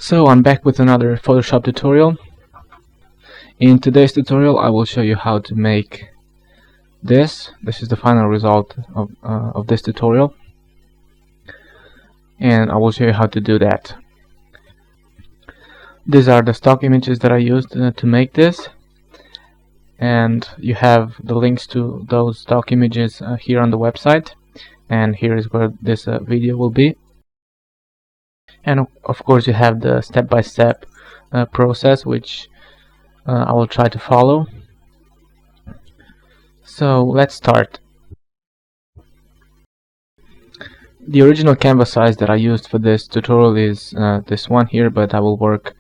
So I'm back with another Photoshop tutorial. In today's tutorial I will show you how to make this. This is the final result of this tutorial, and I will show you how to do that. These are the stock images that I used to make this, and you have the links to those stock images here on the website, and here is where this video will be. And of course you have the step-by-step process, which I will try to follow. So let's start. The original canvas size that I used for this tutorial is this one here, but I will work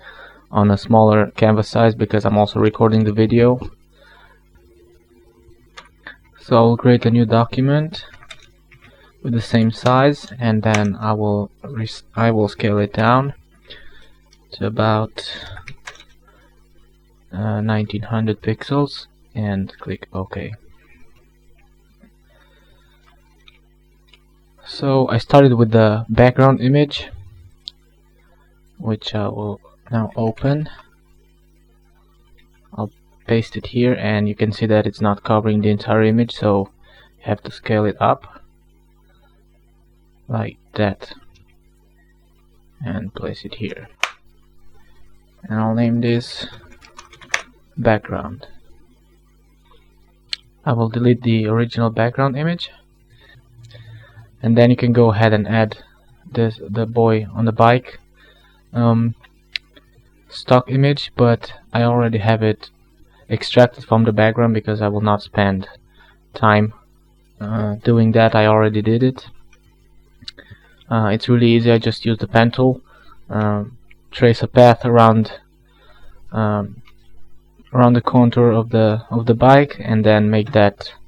on a smaller canvas size because I'm also recording the video. So I will create a new document with the same size, and then I will scale it down to about 1900 pixels and click OK. So I started with the background image, which I will now open. I'll paste it here, and you can see that it's not covering the entire image, so you have to scale it up like that and place it here, and I'll name this background. I will delete the original background image, and then you can go ahead and add the boy on the bike stock image, but I already have it extracted from the background because I will not spend time doing that. I already did it. It's really easy. I just use the pen tool, trace a path around the contour of the bike, and then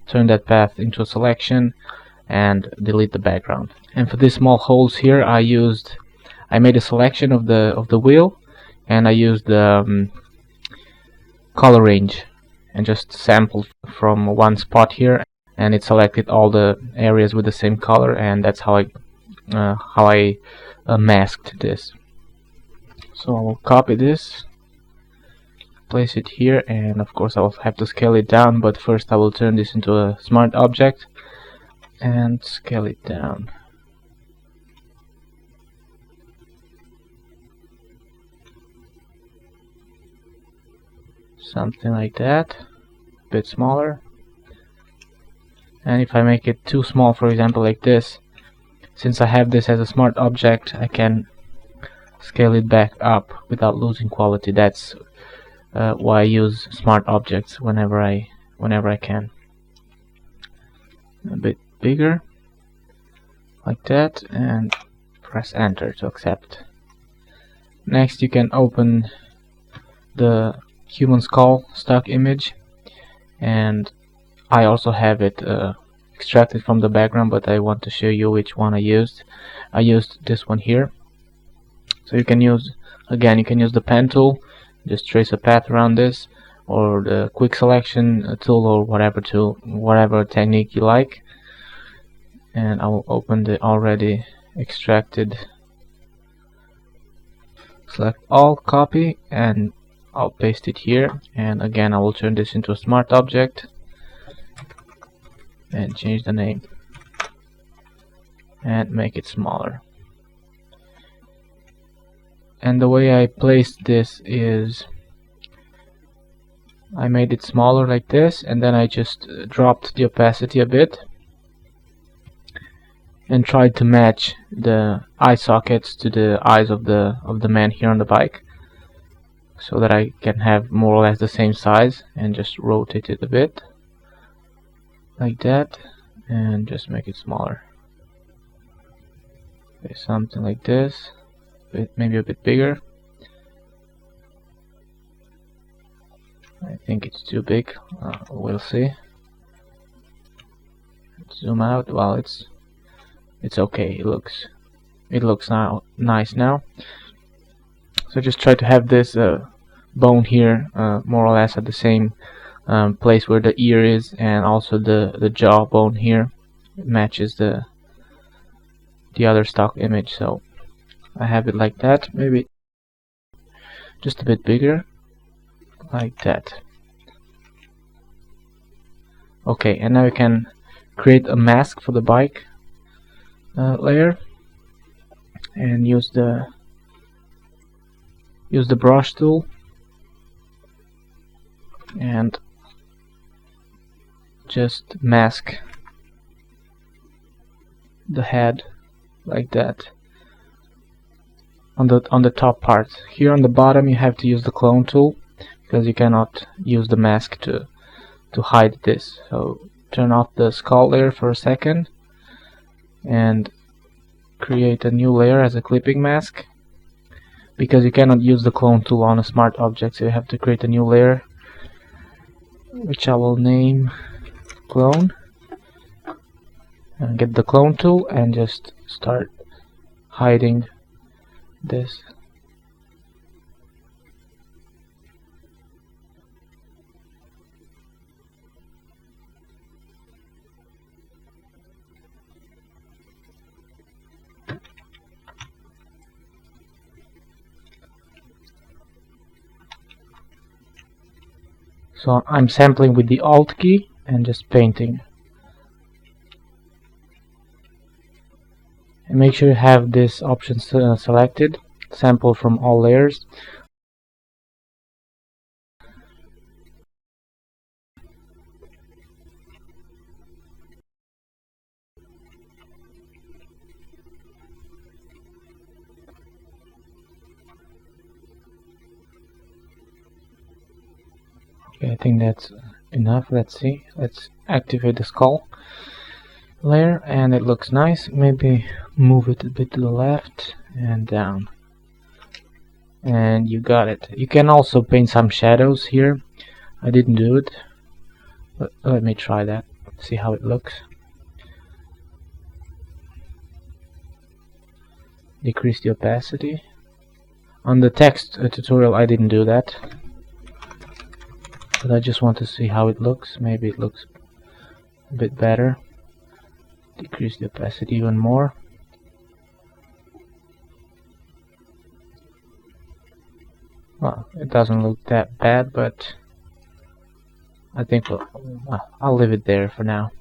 turn that path into a selection and delete the background. And for these small holes here, I made a selection of the wheel, and I used the color range and just sampled from one spot here, and it selected all the areas with the same color, and that's how I masked this. So I will copy this, place it here, and of course I will have to scale it down, but first I will turn this into a smart object and scale it down. Something like that, a bit smaller. And if I make it too small, for example like this, since I have this as a smart object, I can scale it back up without losing quality. That's why I use smart objects whenever I can. A bit bigger, like that, and press enter to accept. Next, you can open the human skull stock image, and I also have it extracted from the background, but I want to show you which one I used. I used this one here. So you can use the pen tool, just trace a path around this, or the quick selection tool, or whatever technique you like. And I will open the already extracted, select all, copy, and I'll paste it here. And again, I will turn this into a smart object and change the name and make it smaller. And the way I placed this is I made it smaller like this, and then I just dropped the opacity a bit and tried to match the eye sockets to the eyes of the man here on the bike, so that I can have more or less the same size, and just rotate it a bit like that and just make it smaller. Okay, something like this, maybe a bit bigger. I think it's too big. We'll see. Zoom out. Well, it's okay. It looks now nice now. So just try to have this bone here more or less at the same place where the ear is, and also the jaw bone here. It matches the other stock image, so I have it like that. Maybe just a bit bigger, like that. Okay, and now you can create a mask for the bike layer and use the brush tool and just mask the head like that on the top part. Here on the bottom you have to use the clone tool because you cannot use the mask to hide this. So turn off the skull layer for a second and create a new layer as a clipping mask, because you cannot use the clone tool on a smart object, so you have to create a new layer, which I will name clone, and get the clone tool and just start hiding this. So I'm sampling with the Alt key and just painting. And make sure you have this option selected, sample from all layers. Okay, I think that's enough. Let's see. Let's activate the skull layer, and it looks nice. Maybe move it a bit to the left and down. And you got it. You can also paint some shadows here. I didn't do it, but let me try that. See how it looks. Decrease the opacity. On the text tutorial I didn't do that, but I just want to see how it looks. Maybe it looks a bit better. Decrease the opacity even more. Well, it doesn't look that bad, but I think I'll leave it there for now.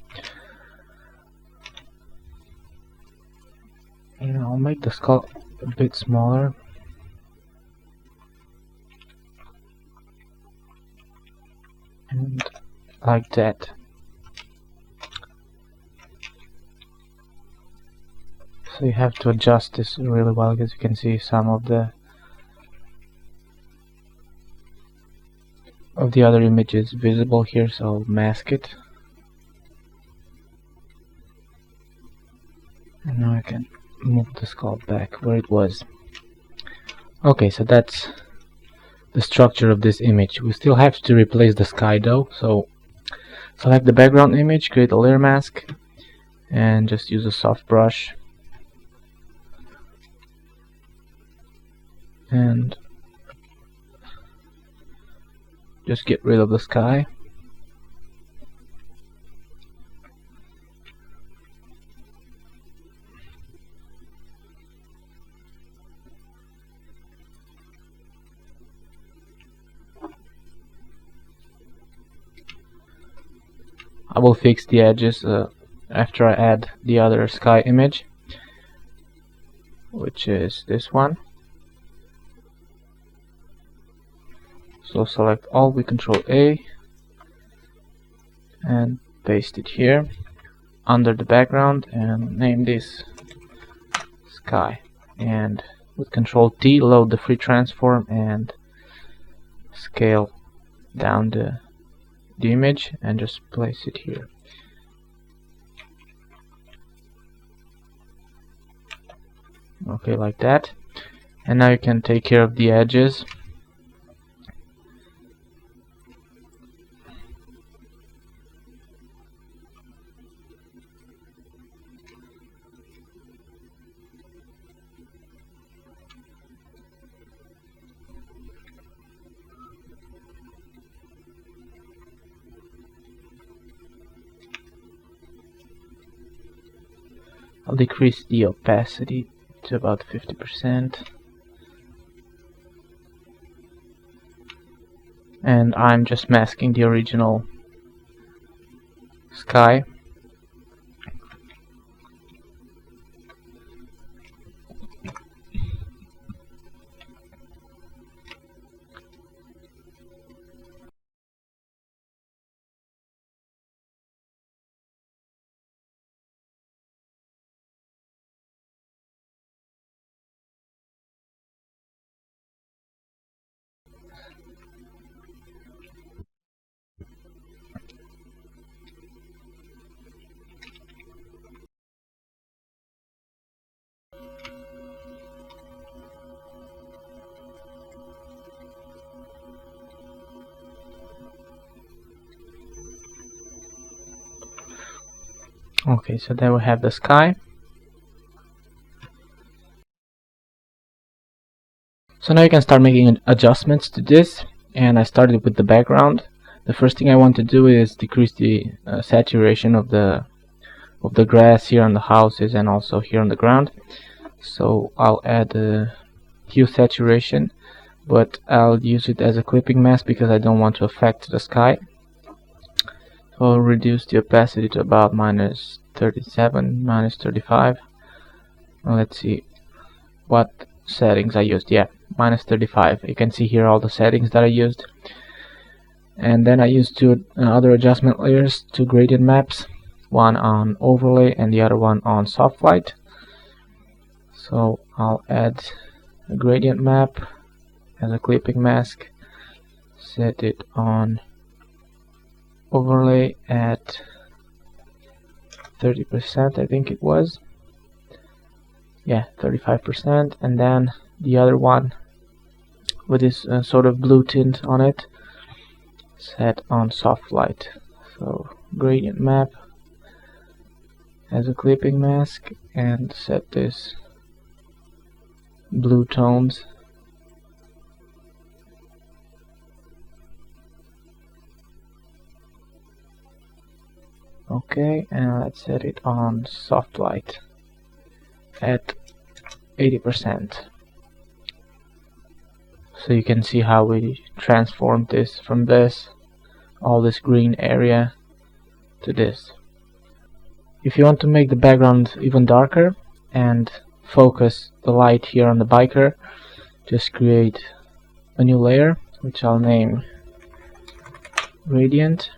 And I'll make the skull a bit smaller. And like that. So you have to adjust this really well, because you can see some of the other images visible here, so I'll mask it. And now I can move the skull back where it was. Okay, so that's the structure of this image. We still have to replace the sky though, so select the background image, create a layer mask, and just use a soft brush and just get rid of the sky. I will fix the edges after I add the other sky image, which is this one. So select all with Control A and paste it here under the background and name this sky. And with Control T, load the free transform and scale down the image and just place it here. Okay, like that. And now you can take care of the edges. I'll decrease the opacity to about 50%. and I'm just masking the original sky. Okay, so then we have the sky. So now you can start making adjustments to this, and I started with the background. The first thing I want to do is decrease the saturation of the grass here on the houses and also here on the ground. So I'll add a hue saturation, but I'll use it as a clipping mask because I don't want to affect the sky. So I'll reduce the opacity to about minus 37, minus 35. Well, let's see what settings I used. Yeah, minus 35. You can see here all the settings that I used. And then I used two other adjustment layers, two gradient maps, one on overlay and the other one on soft light. So I'll add a gradient map as a clipping mask, set it on overlay at 30%, I think it was. Yeah, 35%, and then the other one with this sort of blue tint on it, set on soft light. So gradient map as a clipping mask and set this blue tones. Okay, and let's set it on soft light at 80%. So you can see how we transformed this from this, all this green area, to this. If you want to make the background even darker and focus the light here on the biker, just create a new layer, which I'll name gradient.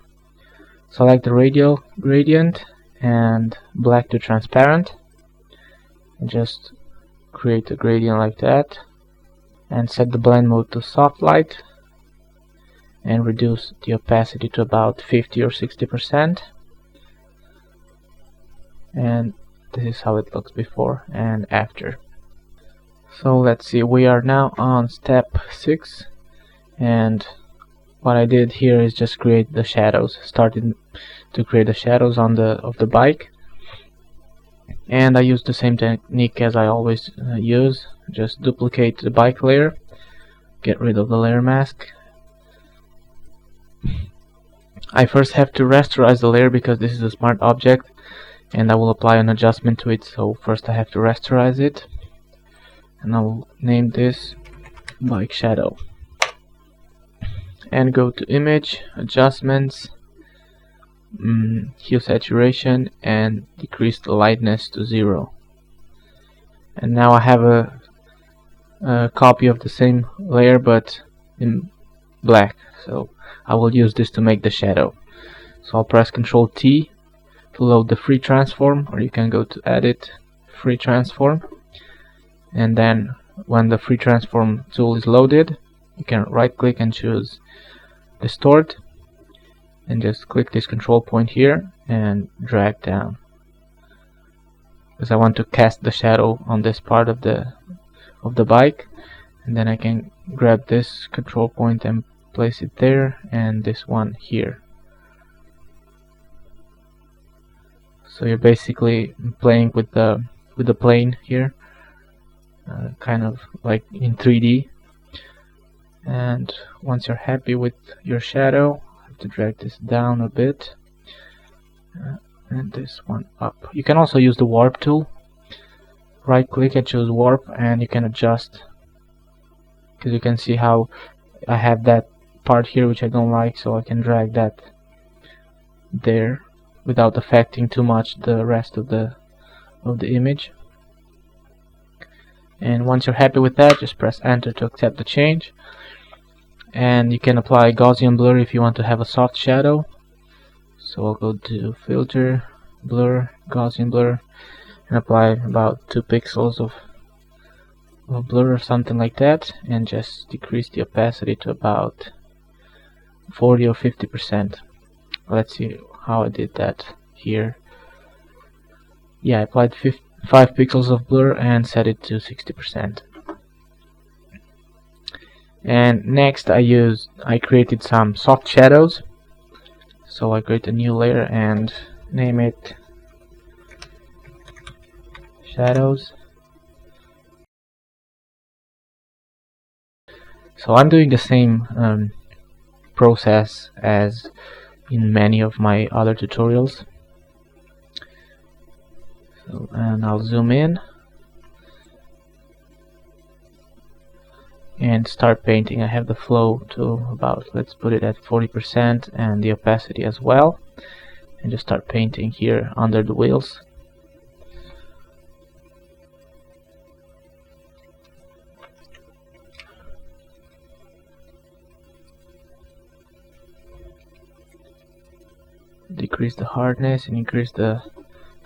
Select the radial gradient and black to transparent, and just create a gradient like that, and set the blend mode to soft light and reduce the opacity to about 50 or 60%. And this is how it looks before and after. So let's see, we are now on step 6, and what I did here is just create the shadows. Started to create the shadows on the bike, and I used the same technique as I always use. Just duplicate the bike layer, get rid of the layer mask. I first have to rasterize the layer because this is a smart object and I will apply an adjustment to it, so first I have to rasterize it, and I will name this bike shadow, and go to image, adjustments, hue saturation, and decrease the lightness to 0. And now I have a copy of the same layer but in black, so I will use this to make the shadow. So I'll press Ctrl T to load the free transform, or you can go to edit, free transform, and then when the free transform tool is loaded, you can right click and choose distort, and just click this control point here and drag down, because I want to cast the shadow on this part of the bike, and then I can grab this control point and place it there, and this one here. So you're basically playing with the plane here, kind of like in 3D. And once you're happy with your shadow, I have to drag this down a bit, and this one up. You can also use the warp tool. Right click and choose warp, and you can adjust, because you can see how I have that part here which I don't like, so I can drag that there without affecting too much the rest of the image. And once you're happy with that, just press enter to accept the change. And you can apply Gaussian blur if you want to have a soft shadow. So I'll go to filter, blur, Gaussian blur, and apply about 2 pixels of blur or something like that, and just decrease the opacity to about 40 or 50%. Let's see how I did that here. Yeah, I applied 5 pixels of blur and set it to 60%. And next I created some soft shadows. So I create a new layer and name it shadows. So I'm doing the same process as in many of my other tutorials. So, and I'll zoom in and start painting. I have the flow to about, let's put it at 40%, and the opacity as well, and just start painting here under the wheels. Decrease the hardness and increase the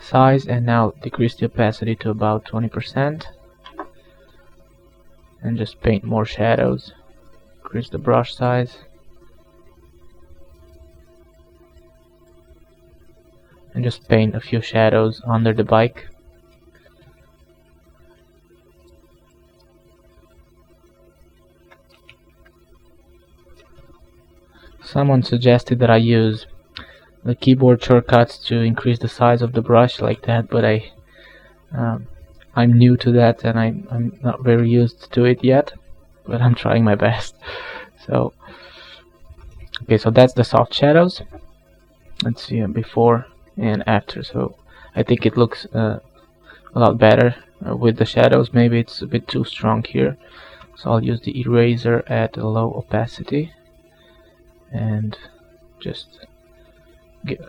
size, and now decrease the opacity to about 20%, and just paint more shadows. Increase the brush size, and just paint a few shadows under the bike. Someone suggested that I use the keyboard shortcuts to increase the size of the brush like that, but I'm new to that and I'm not very used to it yet, but I'm trying my best. So okay, so that's the soft shadows. Let's see before and after. So I think it looks a lot better with the shadows. Maybe it's a bit too strong here, so I'll use the eraser at a low opacity and just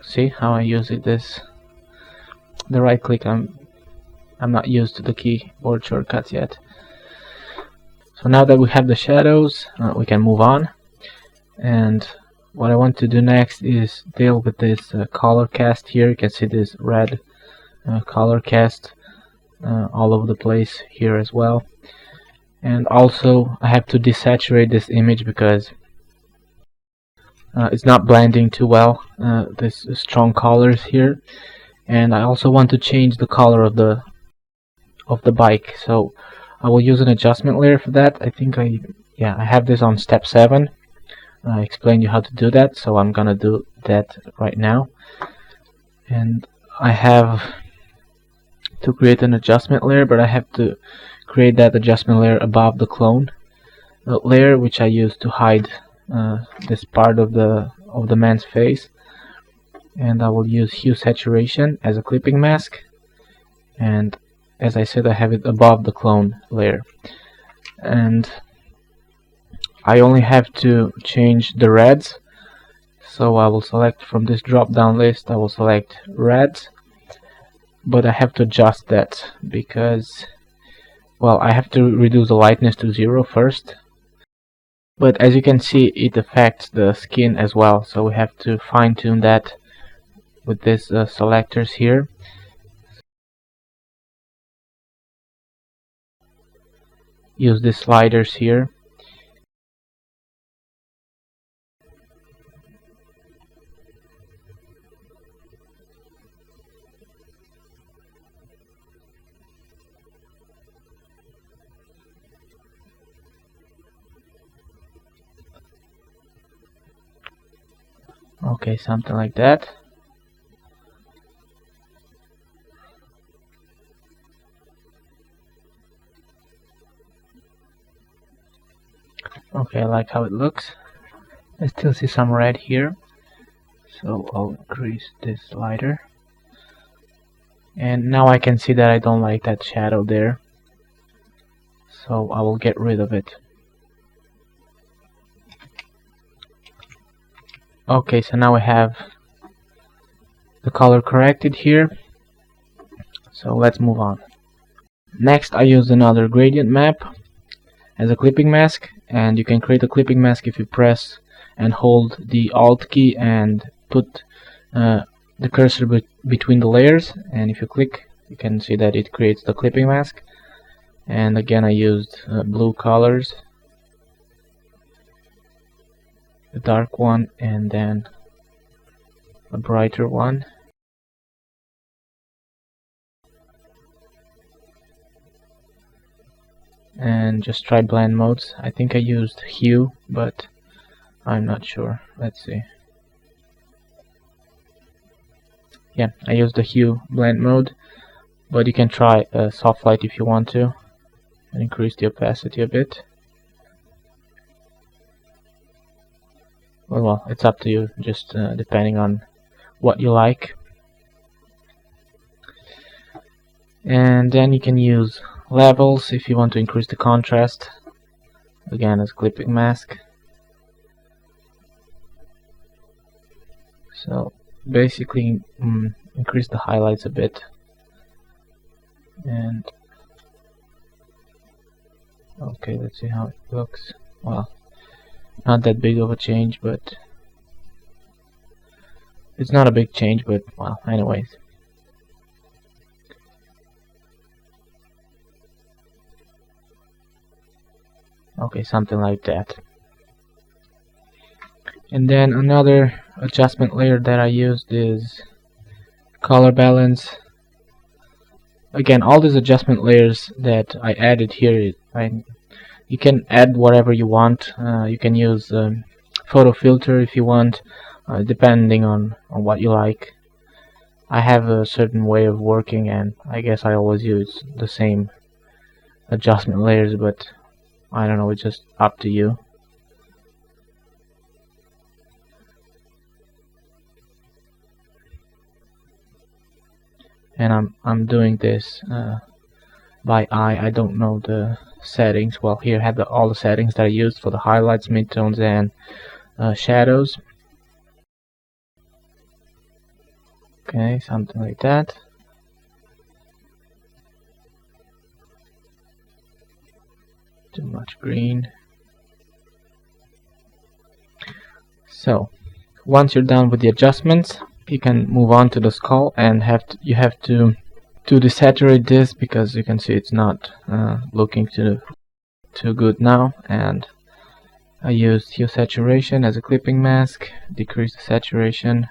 see how I use it. The right click, I'm not used to the keyboard shortcuts yet. So now that we have the shadows, we can move on. And what I want to do next is deal with this color cast here. You can see this red color cast all over the place here as well. And also I have to desaturate this image because it's not blending too well, this strong colors here. And I also want to change the color of the bike, so I will use an adjustment layer for that. I think I have this on step 7. I explained you how to do that, so I'm gonna do that right now. And I have to create an adjustment layer, but I have to create that adjustment layer above the clone layer, which I use to hide this part of the man's face. And I will use hue saturation as a clipping mask, and as I said, I have it above the clone layer. And I only have to change the reds, so I will select from this drop down list, I will select reds, but I have to adjust that because, well, I have to reduce the lightness to 0 first. But as you can see, it affects the skin as well, so we have to fine-tune that with these selectors here. Use these sliders here. Okay, something like that. Okay, I like how it looks. I still see some red here, so I'll increase this slider. And now I can see that I don't like that shadow there, so I will get rid of it. Okay, so now we have the color corrected here, so let's move on. Next, I used another gradient map as a clipping mask, and you can create a clipping mask if you press and hold the Alt key and put the cursor between the layers, and if you click you can see that it creates the clipping mask. And again, I used blue colors, a dark one and then a brighter one. And just try blend modes. I think I used hue, but I'm not sure. Let's see. Yeah, I used the hue blend mode, but you can try soft light if you want to and increase the opacity a bit. Well, it's up to you, just depending on what you like. And then you can use levels if you want to increase the contrast, again as clipping mask. So basically increase the highlights a bit, and okay, let's see how it looks. Well, not that big of a change, but it's not a big change, but well, anyways. Okay, something like that. And then another adjustment layer that I used is color balance. Again, all these adjustment layers that I added here, you can add whatever you want. You can use photo filter if you want, depending on what you like. I have a certain way of working, and I guess I always use the same adjustment layers, but I don't know, it's just up to you. And I'm doing this by eye. I don't know the settings. Well, here I have all the settings that I used for the highlights, midtones, and shadows. Okay, something like that. Too much green. So once you're done with the adjustments, you can move on to the skull, and you have to desaturate this, because you can see it's not looking too good now. And I used hue saturation as a clipping mask, decrease the saturation,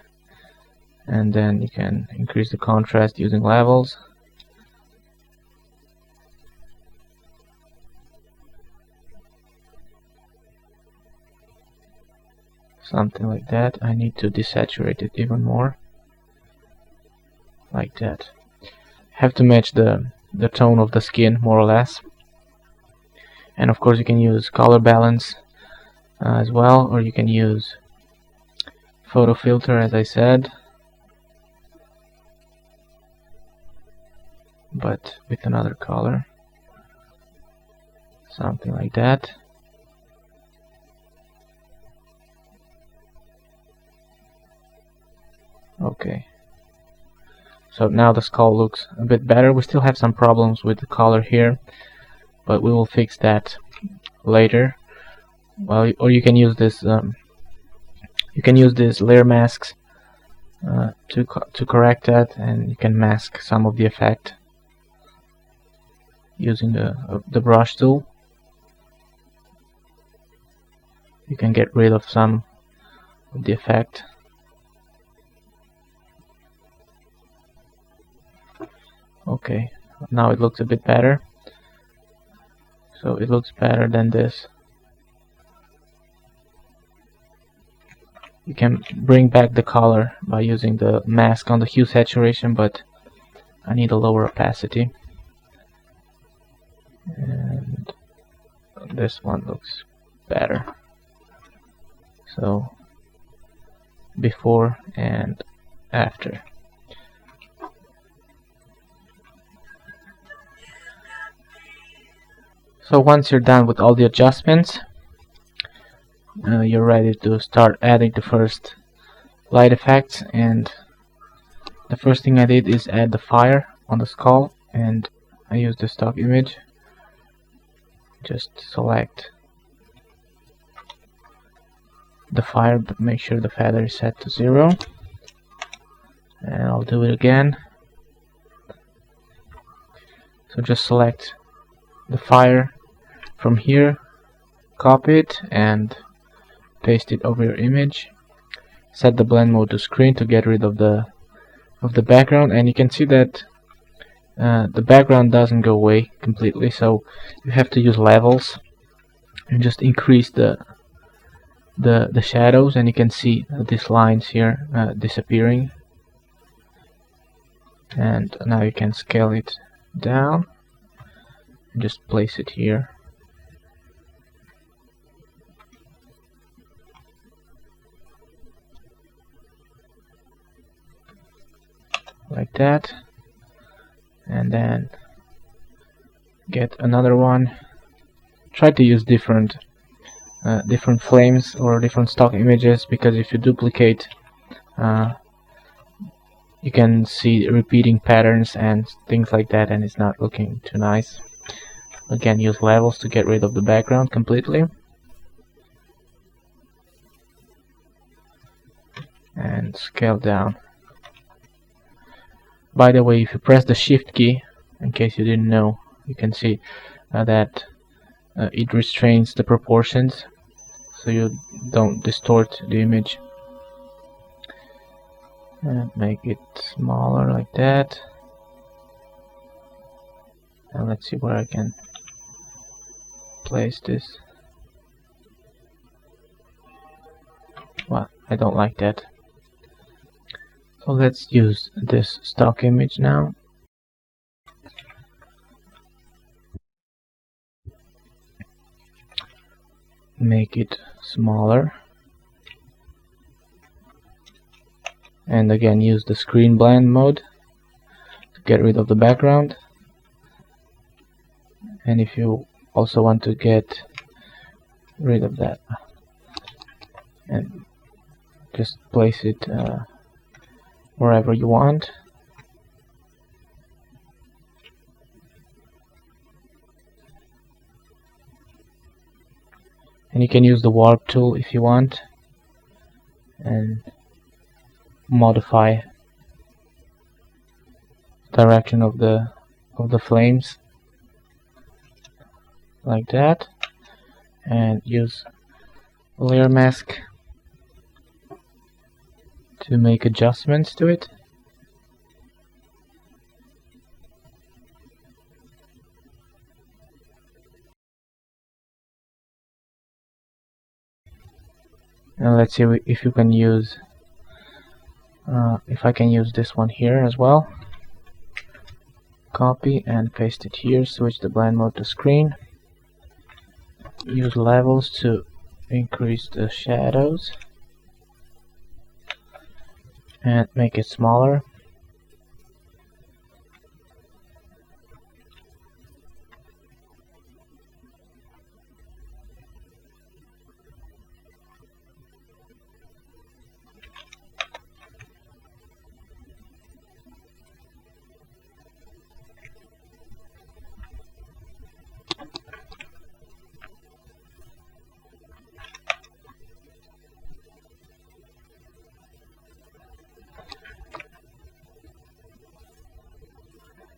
and then you can increase the contrast using levels. Something like that. I need to desaturate it even more, like that. Have to match the tone of the skin, more or less. And of course you can use color balance as well, or you can use photo filter, as I said, but with another color, something like that. Okay, so now the skull looks a bit better. We still have some problems with the color here, but we will fix that later. Well, or you can use this these layer masks to correct that, and you can mask some of the effect using the brush tool. You can get rid of some of the effect. Okay, now it looks a bit better. So it looks better than this. You can bring back the color by using the mask on the hue saturation, but I need a lower opacity. And this one looks better. So before and after. So once you're done with all the adjustments, you're ready to start adding the first light effects, and the first thing I did is add the fire on the skull, and I used the stock image. Just select the fire, but make sure the feather is set to 0, and I'll do it again. So just select the fire from here, copy it and paste it over your image. Set the blend mode to screen to get rid of the background, and you can see that the background doesn't go away completely, so you have to use levels and just increase the shadows, and you can see these lines here disappearing. And now you can scale it down and just place it here. Like that, and then get another one. Try to use different flames or different stock images, because if you duplicate, you can see repeating patterns and things like that, and it's not looking too nice. Again, use levels to get rid of the background completely, and scale down. By the way, if you press the shift key, in case you didn't know, you can see that it restrains the proportions, so you don't distort the image. And make it smaller like that. And let's see where I can place this. Well, I don't like that. So let's use this stock image now. Make it smaller. And again, use the screen blend mode to get rid of the background. And if you also want to get rid of that, and just place it wherever you want. And you can use the warp tool if you want and modify direction of the flames like that, and use layer mask to make adjustments to it. And let's see if you can use if I can use this one here as well. Copy and paste it here. Switch the blend mode to screen. Use levels to increase the shadows and make it smaller.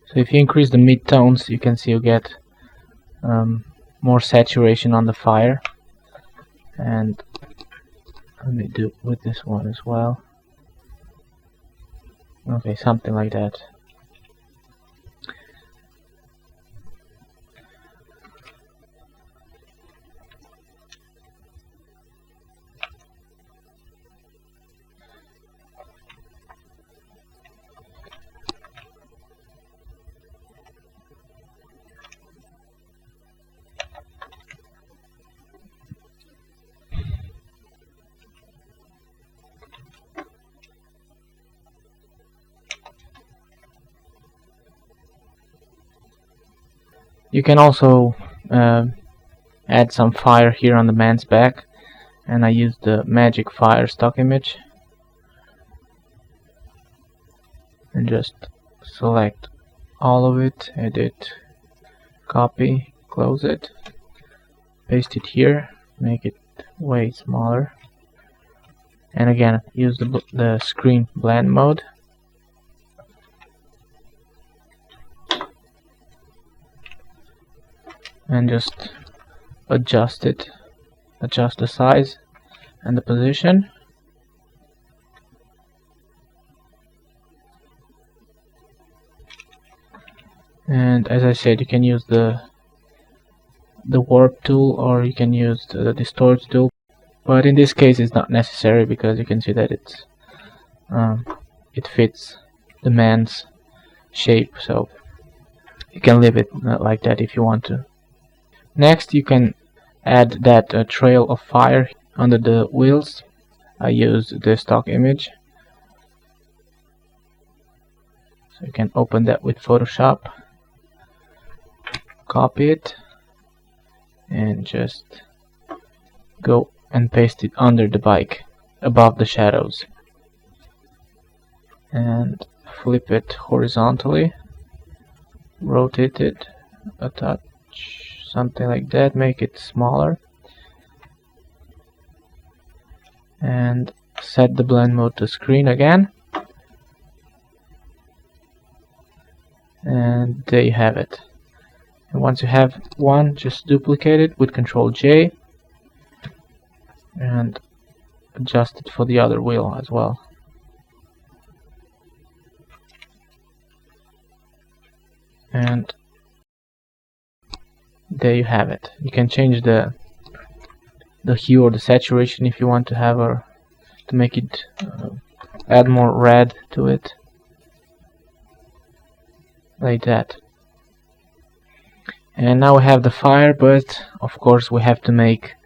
So if you increase the mid-tones, you can see you get more saturation on the fire. And let me do with this one as well. Okay, something like that. You can also add some fire here on the man's back, and I used the magic fire stock image. and just select all of it, edit, copy, close it, paste it here, make it way smaller, and again use the screen blend mode. And just adjust it, adjust the size and the position. And as I said, you can use the warp tool, or you can use the distort tool, but in this case it's not necessary because you can see that it fits the man's shape, so you can leave it like that if you want to. Next, you can add that trail of fire under the wheels. I used the stock image, so you can open that with Photoshop, copy it, and just go and paste it under the bike above the shadows, and flip it horizontally, rotate it a touch, something like that, make it smaller, and set the blend mode to screen again, and there you have it. And once you have one, just duplicate it with Ctrl J and adjust it for the other wheel as well. And there you have it. You can change the hue or the saturation if you want to have to make it add more red to it, like that. And now we have the fire, but of course we have to make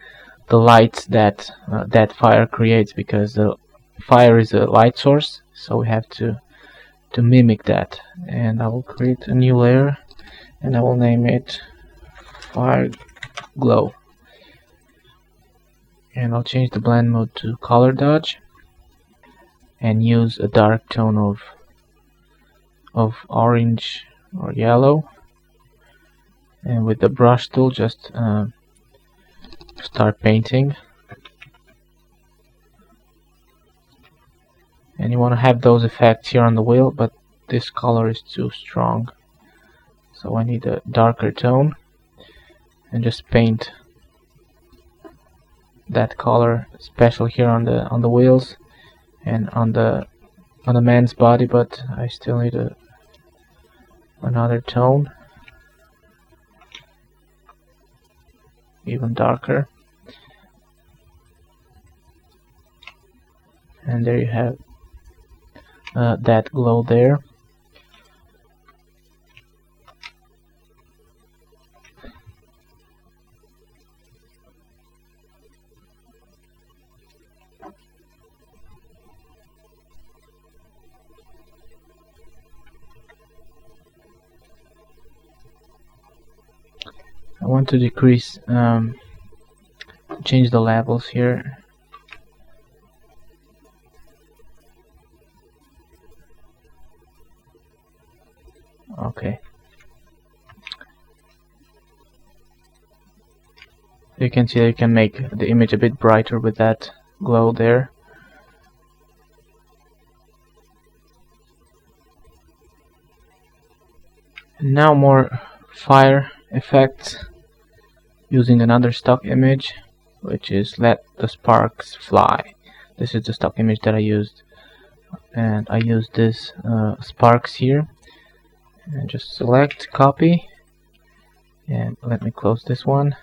the lights that that fire creates, because the fire is a light source, so we have to mimic that. And I will create a new layer and I will name it Fire Glow, and I'll change the blend mode to color dodge and use a dark tone of orange or yellow, and with the brush tool just start painting. And you want to have those effects here on the wheel, but this color is too strong, so I need a darker tone, and just paint that color, especially here on the wheels and on the man's body, but I still need another tone, even darker. And there you have that glow there. I want to decrease, change the levels here. Okay. You can see that you can make the image a bit brighter with that glow there. And now more fire effects using another stock image, which is Let the Sparks Fly. This is the stock image that I used, and I used this sparks here, and just select, copy, and let me close this one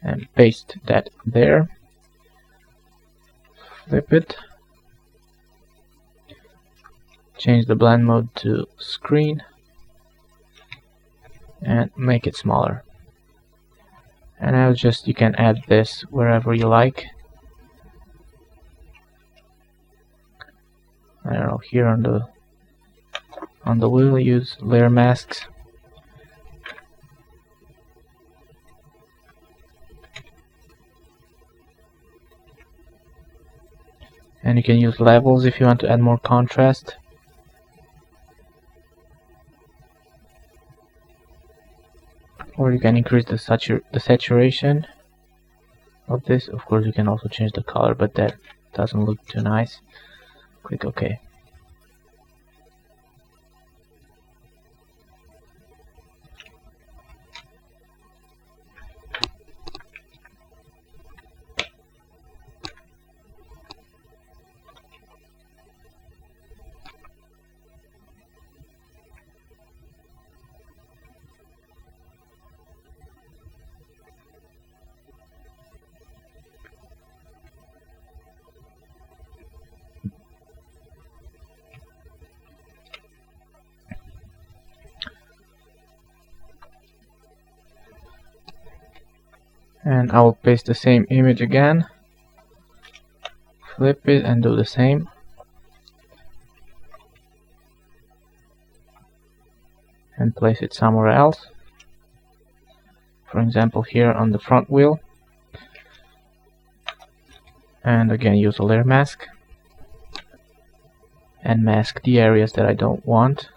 and paste that there, flip it, change the blend mode to screen and make it smaller. And now you can add this wherever you like. I don't know, here on the wheel, use layer masks. And you can use levels if you want to add more contrast. or you can increase the saturation of this. Of course you can also change the color, but that doesn't look too nice. Click OK. And I will paste the same image again, flip it and do the same. And place it somewhere else. For example, here on the front wheel. And again, use a layer mask. And mask the areas that I don't want.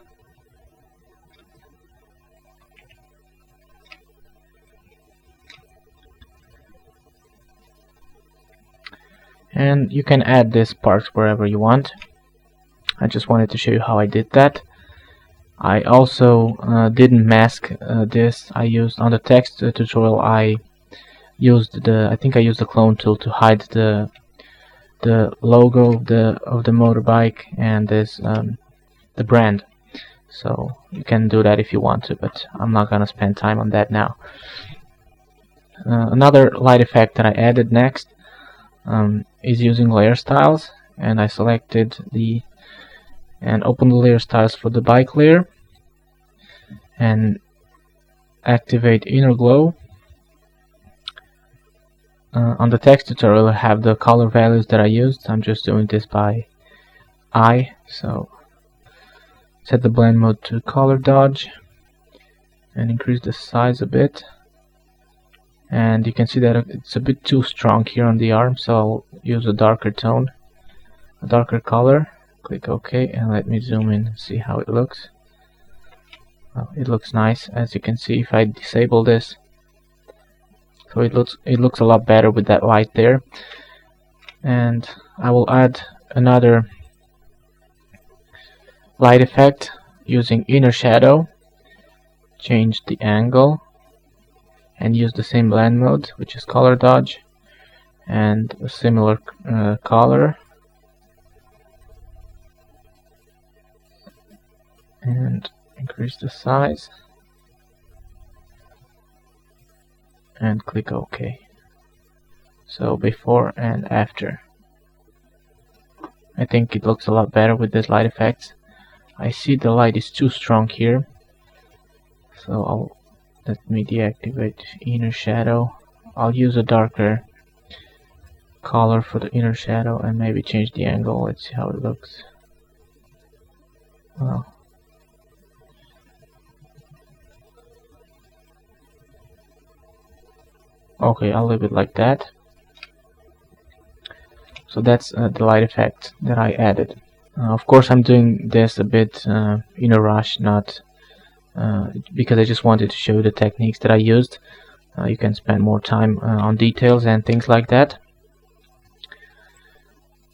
And you can add these parts wherever you want. I just wanted to show you how I did that. I also didn't mask this. I used on the text tutorial. I think I used the clone tool to hide the logo of the motorbike and this the brand. So you can do that if you want to, but I'm not gonna spend time on that now. Another light effect that I added next is using layer styles, and I selected and open the layer styles for the bike layer and activate inner glow. On the text tutorial I have the color values that I used. I'm just doing this by eye, so set the blend mode to color dodge and increase the size a bit. And you can see that it's a bit too strong here on the arm, so I'll use a darker tone, a darker color. Click OK and let me zoom in and see how it looks. Well, it looks nice, as you can see if I disable this. So it looks a lot better with that light there. And I will add another light effect using inner shadow. Change the angle and use the same blend mode, which is color dodge, and a similar color, and increase the size and click OK. So before and after. I think it looks a lot better with this light effects. I see the light is too strong here, so let me deactivate inner shadow. I'll use a darker color for the inner shadow and maybe change the angle. Let's see how it looks. Well, okay, I'll leave it like that. So that's the light effect that I added. Of course I'm doing this a bit in a rush, not because I just wanted to show you the techniques that I used. You can spend more time on details and things like that.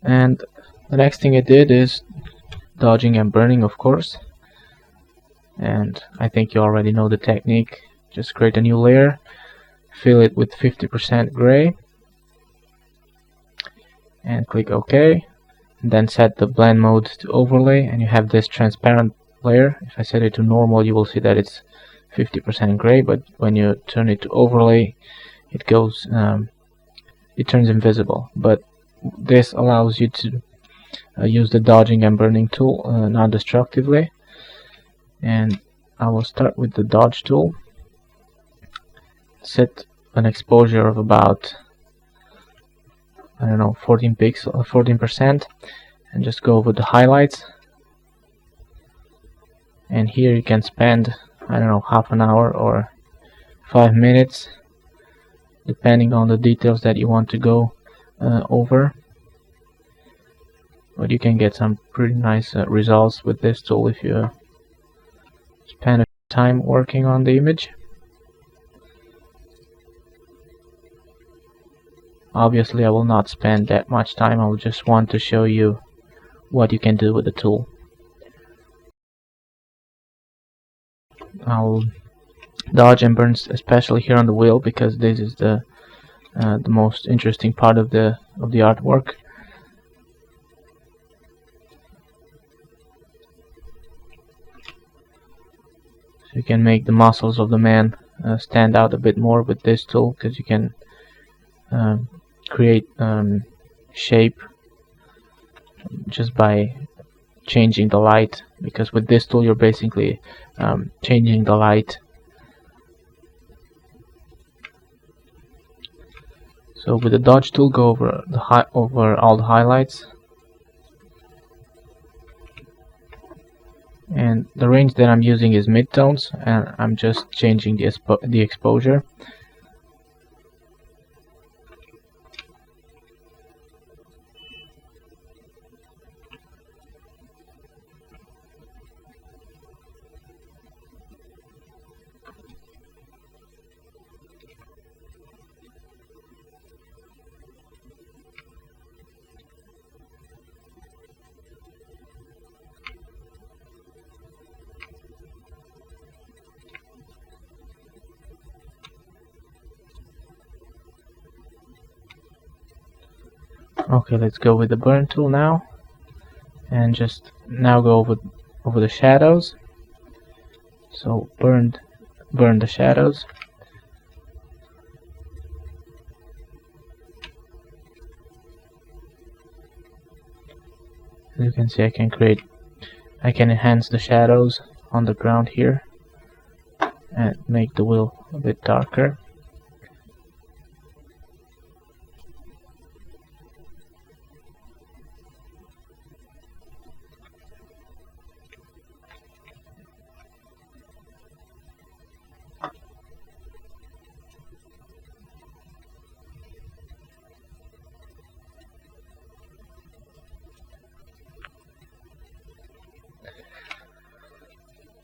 And the next thing I did is dodging and burning, of course. And I think you already know the technique. Just create a new layer, fill it with 50% gray, and click OK. And then set the blend mode to overlay, and you have this transparent layer. If I set it to normal, you will see that it's 50% gray, but when you turn it to overlay, it goes it turns invisible. But this allows you to use the dodging and burning tool non-destructively. And I will start with the dodge tool. Set an exposure of about, I don't know, 14%, and just go over the highlights. And here you can spend, I don't know, half an hour or 5 minutes, depending on the details that you want to go over. But you can get some pretty nice results with this tool if you spend time working on the image. Obviously I will not spend that much time, I will just want to show you what you can do with the tool. I'll dodge and burn especially here on the wheel because this is the most interesting part of the artwork. So you can make the muscles of the man stand out a bit more with this tool, because you can create shape just by changing the light, because with this tool you're basically changing the light. So with the dodge tool, go over all the highlights, and the range that I'm using is midtones, and I'm just changing the exposure. Okay, let's go with the burn tool now, and just now go over the shadows. So burn the shadows. As you can see, I can enhance the shadows on the ground here and make the wheel a bit darker.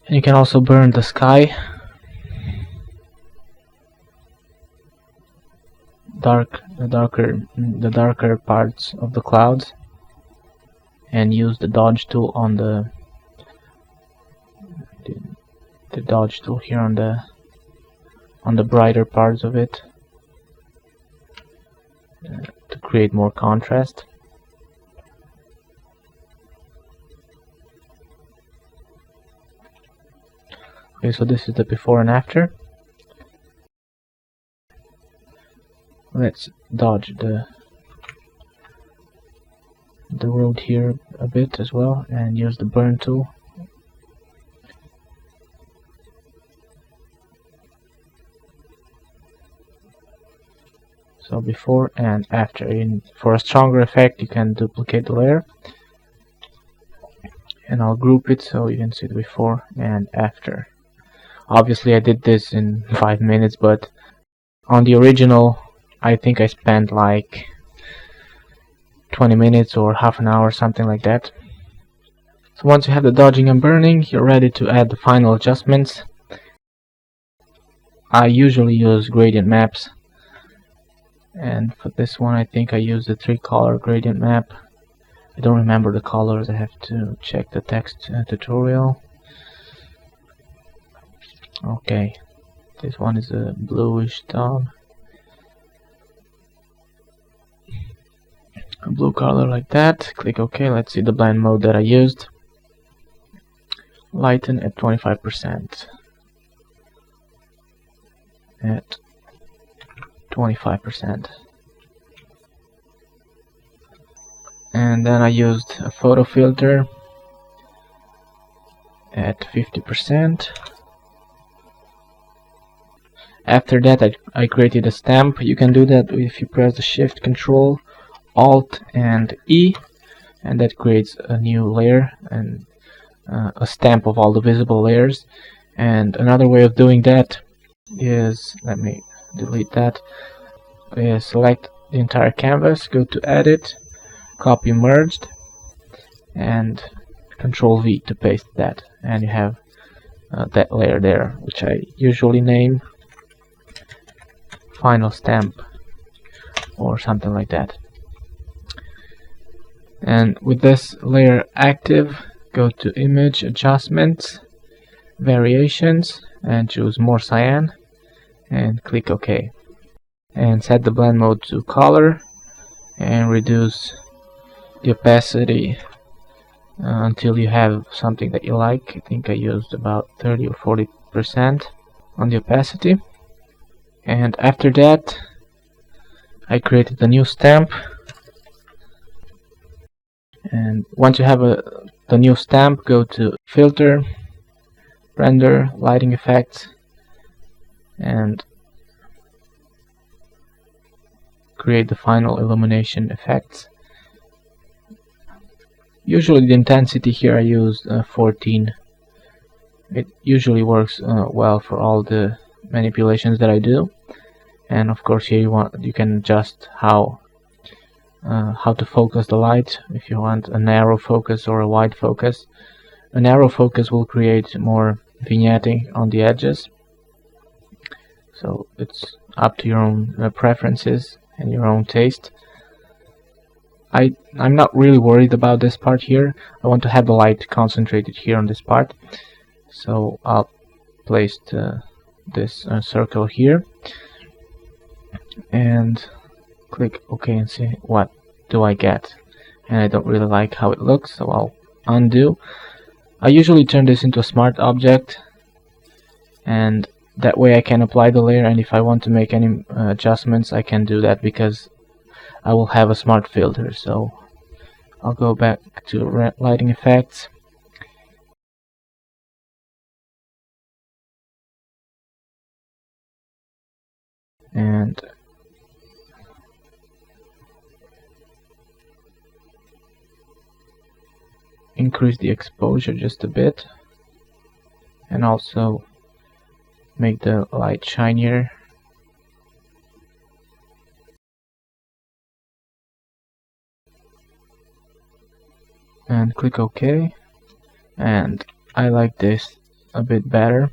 And you can also burn the sky, the darker parts of the clouds, and use the dodge tool on the dodge tool here on the brighter parts of it to create more contrast. Okay, so this is the before and after. Let's dodge the road here a bit as well and use the burn tool. So before and after. For a stronger effect you can duplicate the layer, and I'll group it so you can see the before and after. Obviously I did this in 5 minutes, but on the original I think I spent like 20 minutes or half an hour, something like that. So once you have the dodging and burning, you're ready to add the final adjustments. I usually use gradient maps, and for this one I think I use the 3-color gradient map. I don't remember the colors, I have to check the text tutorial. Okay, this one is a bluish tone, a blue color like that. Click OK. Let's see the blend mode that I used. Lighten at 25%. At 25%. And then I used a photo filter at 50%. After that I created a stamp. You can do that if you press the Shift, Control, Alt and E, and that creates a new layer and a stamp of all the visible layers. And another way of doing that is, let me delete that, is select the entire canvas, go to Edit, copy merged, and Control V to paste that, and you have that layer there, which I usually name Final Stamp. or something like that. And with this layer active, go to image adjustments, variations, and choose more cyan and click OK, and set the blend mode to color and reduce the opacity until you have something that you like. I think I used about 30 or 40% on the opacity. And after that I created a new stamp, and once you have the new stamp, go to filter, render, lighting effects, and create the final illumination effects. Usually the intensity here I use 14. It usually works well for all the manipulations that I do. And of course here you can adjust how to focus the light, if you want a narrow focus or a wide focus. A narrow focus will create more vignetting on the edges, so it's up to your own preferences and your own taste. I'm not really worried about this part here. I want to have the light concentrated here on this part, so I'll place this circle here and click OK and see what do I get. And I don't really like how it looks, so I'll undo. I usually turn this into a smart object, and that way I can apply the layer, and if I want to make any adjustments I can do that because I will have a smart filter. So I'll go back to lighting effects, and increase the exposure just a bit, and also make the light shinier. And click OK, and I like this a bit better.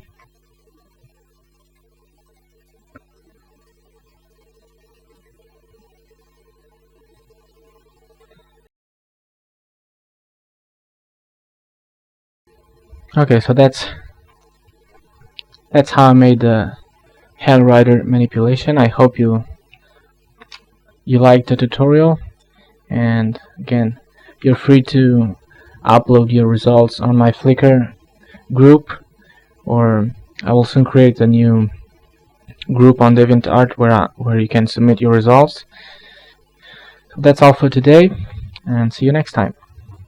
Okay, so that's how I made the Hell Rider manipulation. I hope you liked the tutorial, and again, you're free to upload your results on my Flickr group, or I will soon create a new group on DeviantArt where you can submit your results. So that's all for today, and see you next time.